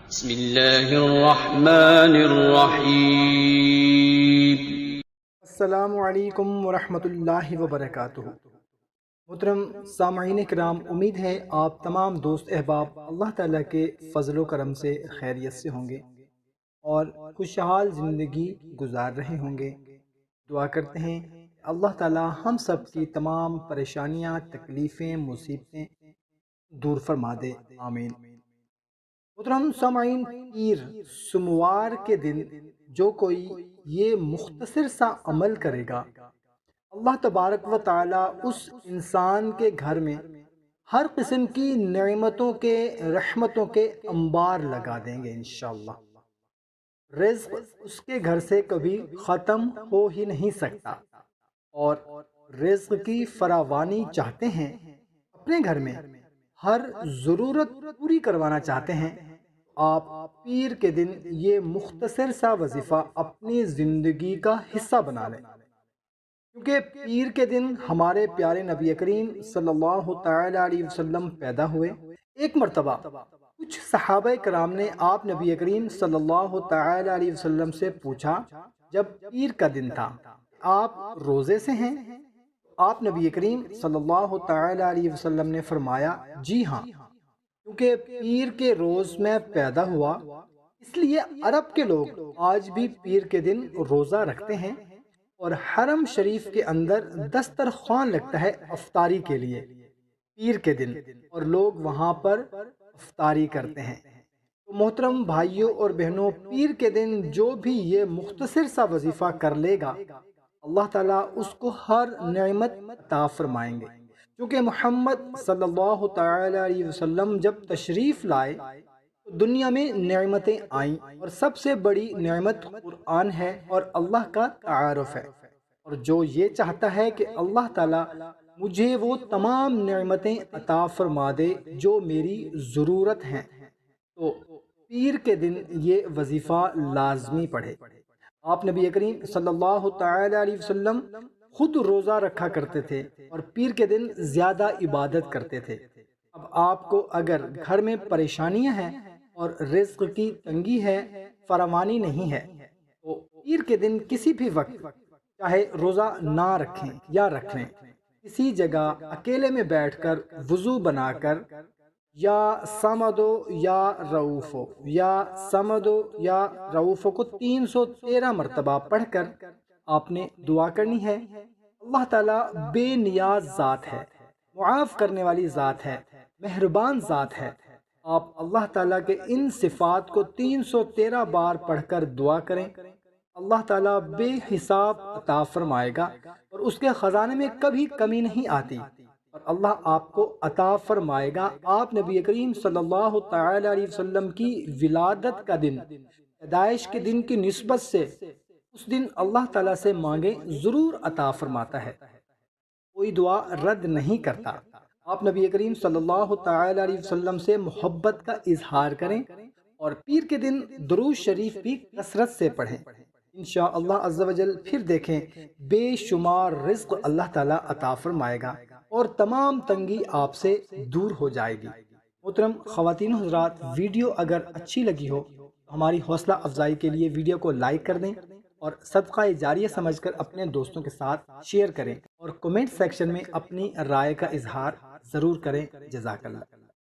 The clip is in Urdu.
بسم اللہ الرحمن الرحیم۔ السلام علیکم ورحمۃ اللہ وبرکاتہ۔ محترم سامعین کرام، امید ہے آپ تمام دوست احباب اللہ تعالیٰ کے فضل و کرم سے خیریت سے ہوں گے اور خوشحال زندگی گزار رہے ہوں گے۔ دعا کرتے ہیں کہ اللہ تعالیٰ ہم سب کی تمام پریشانیاں، تکلیفیں، مصیبتیں دور فرما دے، آمین۔ محترم سامعین، پیر سموار کے دن جو کوئی یہ مختصر سا عمل کرے گا، اللہ تبارک و تعالی اس انسان کے گھر میں ہر قسم کی نعمتوں کے، رحمتوں کے انبار لگا دیں گے انشاءاللہ۔ رزق اس کے گھر سے کبھی ختم ہو ہی نہیں سکتا، اور رزق کی فراوانی چاہتے ہیں، اپنے گھر میں ہر ضرورت پوری کروانا چاہتے ہیں، آپ پیر کے دن یہ مختصر سا وظیفہ اپنی زندگی کا حصہ بنا لیں، کیونکہ پیر کے دن ہمارے پیارے نبی کریم صلی اللہ تعالی علیہ وسلم پیدا ہوئے۔ ایک مرتبہ کچھ صحابہ کرام نے آپ نبی کریم صلی اللہ تعالی علیہ وسلم سے پوچھا، جب پیر کا دن تھا آپ روزے سے ہیں؟ آپ نبی کریم صلی اللہ تعالی علیہ وسلم نے فرمایا، جی ہاں، کیونکہ پیر کے روز میں پیدا ہوا، اس لیے عرب کے لوگ آج بھی پیر کے دن روزہ رکھتے ہیں، اور حرم شریف کے اندر دسترخوان لگتا ہے افطاری کے لیے پیر کے دن، اور لوگ وہاں پر افطاری کرتے ہیں۔ تو محترم بھائیوں اور بہنوں، پیر کے دن جو بھی یہ مختصر سا وظیفہ کر لے گا، اللہ تعالیٰ اس کو ہر نعمت عطا فرمائیں گے، کیونکہ محمد صلی اللہ تعالی علیہ وسلم جب تشریف لائے تو دنیا میں نعمتیں آئیں، اور سب سے بڑی نعمت قرآن ہے اور اللہ کا تعارف ہے، اور جو یہ چاہتا ہے کہ اللہ تعالیٰ مجھے وہ تمام نعمتیں عطا فرما دے جو میری ضرورت ہیں، تو پیر کے دن یہ وظیفہ لازمی پڑھے۔ آپ نبی کریم صلی اللہ تعالی علیہ وسلم خود روزہ رکھا کرتے تھے اور پیر کے دن زیادہ عبادت کرتے تھے۔ اب آپ کو اگر گھر میں پریشانیاں ہیں اور رزق کی تنگی ہے، فراوانی نہیں ہے، تو پیر کے دن کسی بھی وقت چاہے روزہ نہ رکھیں یا رکھ لیں، کسی جگہ اکیلے میں بیٹھ کر وضو بنا کر یا سمدو یا رؤوفو یا سمدو یا رؤوفو کو 313 مرتبہ پڑھ کر آپ نے دعا کرنی ہے۔ اللہ تعالیٰ بے نیاز ذات ہے، معاف کرنے والی ذات ہے، مہربان ذات ہے۔ آپ اللہ تعالیٰ کے ان صفات کو 313 بار پڑھ کر دعا کریں، اللہ تعالیٰ بے حساب عطا فرمائے گا، اور اس کے خزانے میں کبھی کمی نہیں آتی، اور اللہ آپ کو عطا فرمائے گا۔ آپ نبی کریم صلی اللہ تعالی علیہ وسلم کی ولادت کا دن، پیدائش کے دن کی نسبت سے اس دن اللہ تعالیٰ سے مانگیں، ضرور عطا فرماتا ہے، کوئی دعا رد نہیں کرتا۔ آپ نبی کریم صلی اللہ تعالی علیہ وسلم سے محبت کا اظہار کریں، اور پیر کے دن درود شریف بھی کثرت سے پڑھیں، انشاءاللہ عز و جل پھر دیکھیں بے شمار رزق اللہ تعالیٰ عطا فرمائے گا، اور تمام تنگی آپ سے دور ہو جائے گی۔ محترم خواتین و حضرات، ویڈیو اگر اچھی لگی ہو تو ہماری حوصلہ افزائی کے لیے ویڈیو کو لائک کر دیں، اور صدقہ جاریہ سمجھ کر اپنے دوستوں کے ساتھ شیئر کریں، اور کمنٹ سیکشن میں اپنی رائے کا اظہار ضرور کریں۔ جزاک اللہ۔